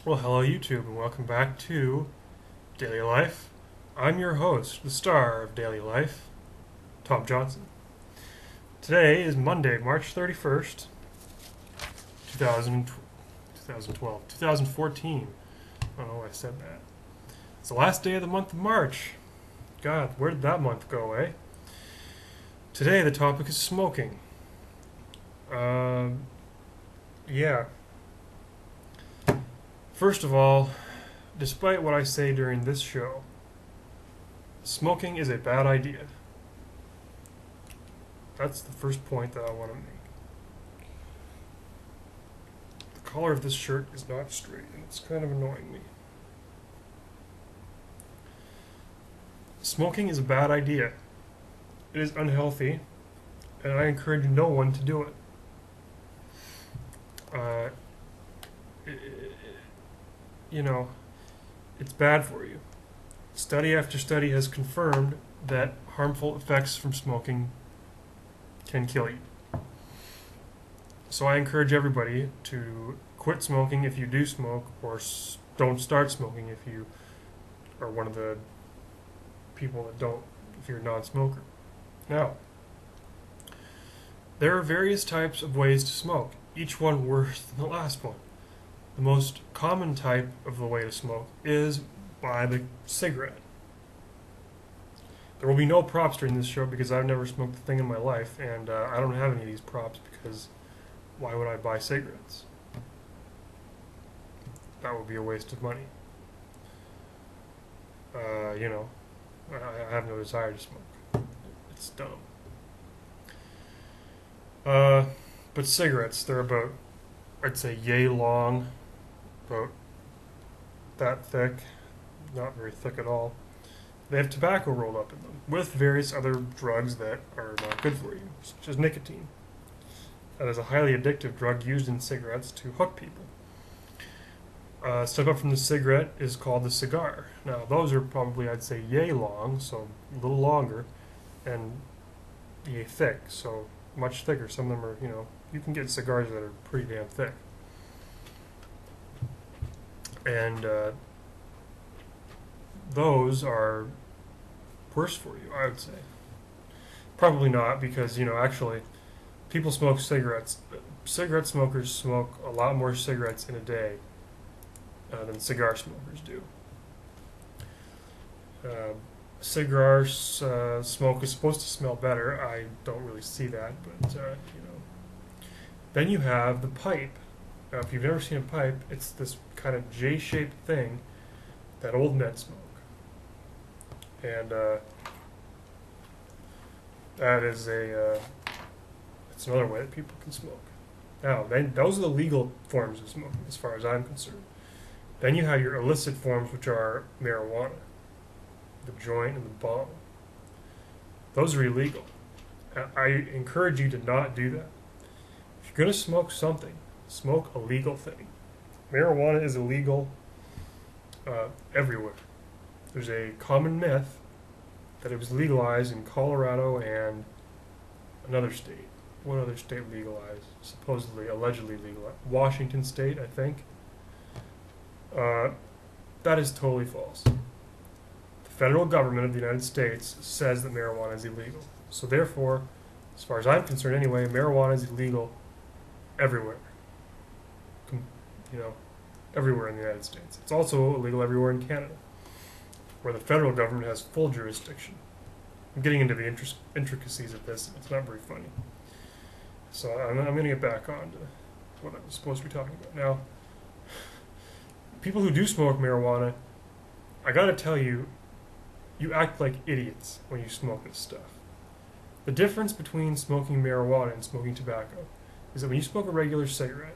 Well, hello YouTube, and welcome back to Daily Life. I'm your host, the star of Daily Life, Tom Johnson. Today is Monday, March 31st, 2014. I don't know why I said that. It's the last day of the month of March. God, where did that month go, eh? Today the topic is smoking. Yeah. First of all, despite what I say during this show, smoking is a bad idea. That's the first point that I want to make. The collar of this shirt is not straight, and it's kind of annoying me. Smoking is a bad idea. It is unhealthy, and I encourage no one to do it. You know, it's bad for you. Study after study has confirmed that harmful effects from smoking can kill you. So I encourage everybody to quit smoking if you do smoke, or don't start smoking if you are one of the people that don't, if you're a non-smoker. Now, there are various types of ways to smoke, each one worse than the last one. The most common type of the way to smoke is by the cigarette. There will be no props during this show because I've never smoked a thing in my life, and I don't have any of these props because why would I buy cigarettes? That would be a waste of money. I have no desire to smoke. It's dumb. But cigarettes, they're about, I'd say, yay long, about that thick, not very thick at all. They have tobacco rolled up in them, with various other drugs that are not good for you, such as nicotine. That is a highly addictive drug used in cigarettes to hook people. A step up from the cigarette is called the cigar. Now, those are probably, I'd say, yay long, so a little longer, and yay thick, so much thicker. Some of them are, you can get cigars that are pretty damn thick. And those are worse for you, I would say. Probably not, because, actually, people smoke cigarettes. Cigarette smokers smoke a lot more cigarettes in a day than cigar smokers do. Cigar smoke is supposed to smell better. I don't really see that, but, Then you have the pipe. Now, if you've never seen a pipe, it's this kind of J-shaped thing that old men smoke. And that is it's another way that people can smoke. Now, then those are the legal forms of smoking, as far as I'm concerned. Then you have your illicit forms, which are marijuana, the joint and the bong. Those are illegal. I encourage you to not do that. If you're going to smoke something, smoke a legal thing. Marijuana is illegal everywhere. There's a common myth that it was legalized in Colorado and another state. What other state legalized? Supposedly, allegedly legalized. Washington State, I think. That is totally false. The federal government of the United States says that marijuana is illegal. So therefore, as far as I'm concerned anyway, marijuana is illegal everywhere. Everywhere in the United States. It's also illegal everywhere in Canada, where the federal government has full jurisdiction. I'm getting into the intricacies of this. It's not very funny. So I'm going to get back on to what I was supposed to be talking about. Now, people who do smoke marijuana, I got to tell you, you act like idiots when you smoke this stuff. The difference between smoking marijuana and smoking tobacco is that when you smoke a regular cigarette,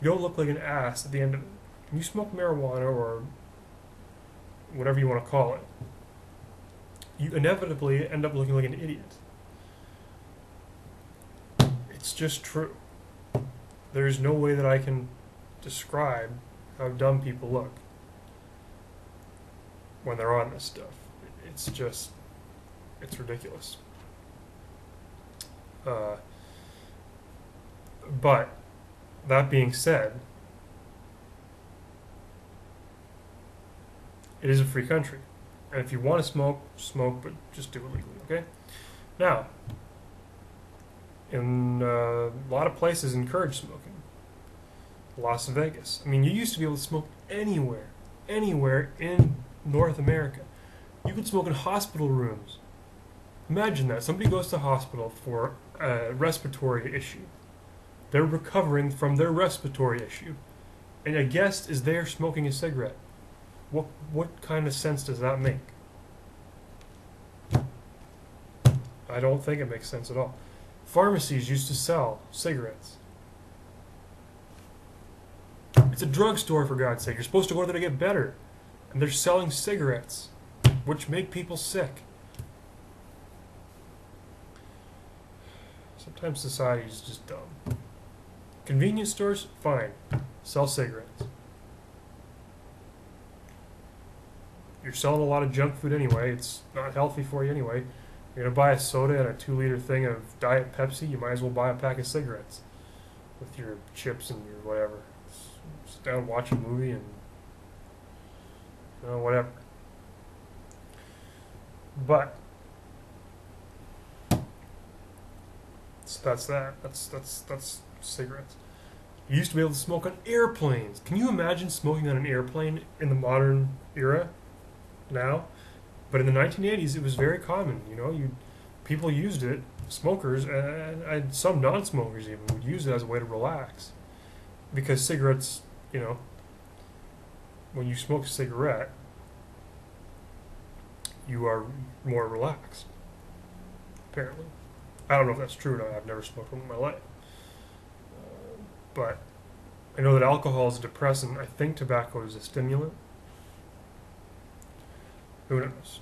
you don't look like an ass at the end of it. When you smoke marijuana, or whatever you want to call it, you inevitably end up looking like an idiot. It's just true. There's no way that I can describe how dumb people look when they're on this stuff. It's ridiculous. But that being said, It is a free country. And if you want to smoke, smoke, but just do it legally, okay? Now, in a lot of places encourage smoking. Las Vegas. I mean, you used to be able to smoke anywhere in North America. You could smoke in hospital rooms. Imagine that. Somebody goes to hospital for a respiratory issue. They're recovering from their respiratory issue. And a guest is there smoking a cigarette. What kind of sense does that make? I don't think it makes sense at all. Pharmacies used to sell cigarettes. It's a drugstore, for God's sake. You're supposed to go there to get better. And they're selling cigarettes, which make people sick. Sometimes society is just dumb. Convenience stores, fine. Sell cigarettes. You're selling a lot of junk food anyway. It's not healthy for you anyway. You're going to buy a soda and a 2-liter thing of Diet Pepsi, you might as well buy a pack of cigarettes with your chips and your whatever. Sit down, watch a movie, and whatever. But so that's that. That's cigarettes. You used to be able to smoke on airplanes. Can you imagine smoking on an airplane in the modern era now? But in the 1980s, it was very common. People used it. Smokers and some non-smokers even would use it as a way to relax, because cigarettes, when you smoke a cigarette, you are more relaxed. Apparently, I don't know if that's true or not. I've never smoked one in my life, but I know that alcohol is a depressant. I think tobacco is a stimulant. Who knows,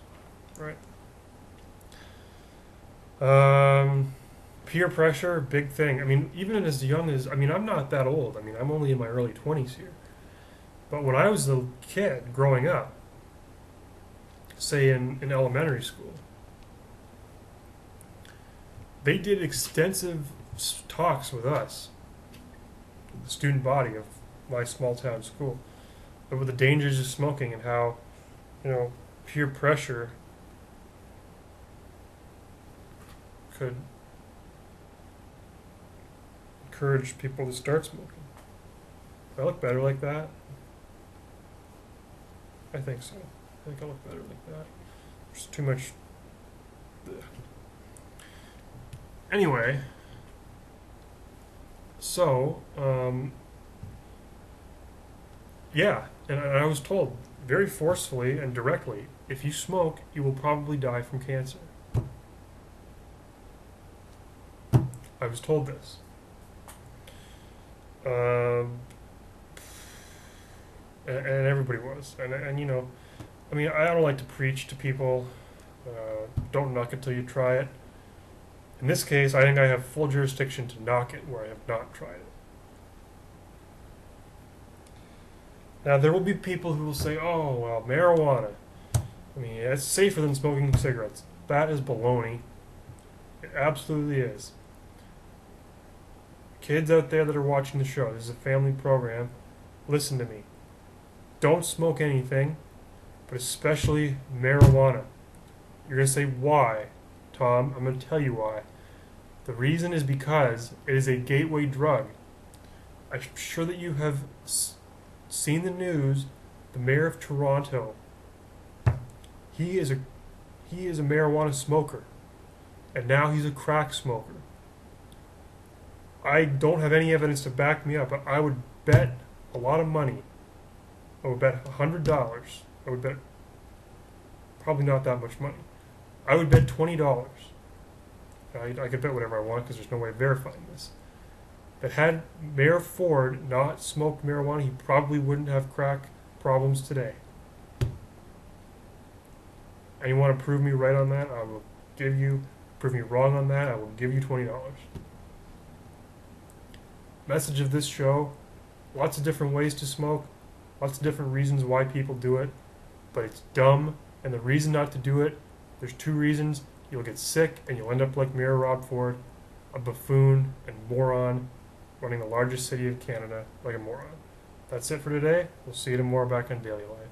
right? Peer pressure, big thing. I mean, even as young as, I'm not that old. I'm only in my early 20s here. But when I was a kid growing up, say in elementary school, they did extensive talks with us, the student body of my small town school, about the dangers of smoking and how, peer pressure could encourage people to start smoking. Do I look better like that? I think so. I think I look better like that. There's too much. Ugh. Anyway, so, yeah, and I was told very forcefully and directly, if you smoke, you will probably die from cancer. I was told this. And everybody was. And I don't like to preach to people. Don't knock it till you try it. In this case, I think I have full jurisdiction to knock it where I have not tried it. Now, there will be people who will say, oh, well, marijuana. It's safer than smoking cigarettes. That is baloney. It absolutely is. Kids out there that are watching the show, this is a family program, listen to me. Don't smoke anything, but especially marijuana. You're going to say, why, Tom? I'm going to tell you why. The reason is because it is a gateway drug. I'm sure that you have seen the news. The mayor of Toronto, he is a marijuana smoker, and now he's a crack smoker. I don't have any evidence to back me up, but I would bet a lot of money. I would bet $100. I would bet probably not that much money. I would bet $20. I could bet whatever I want because there's no way of verifying this. That had Mayor Ford not smoked marijuana, he probably wouldn't have crack problems today. And you want to prove me right on that? I will prove me wrong on that, I will give you $20. Message of this show, lots of different ways to smoke, lots of different reasons why people do it, but it's dumb, and the reason not to do it, there's 2 reasons. You'll get sick, and you'll end up like Mayor Rob Ford, a buffoon and moron, running the largest city of Canada like a moron. That's it for today. We'll see you tomorrow back on Daily Life.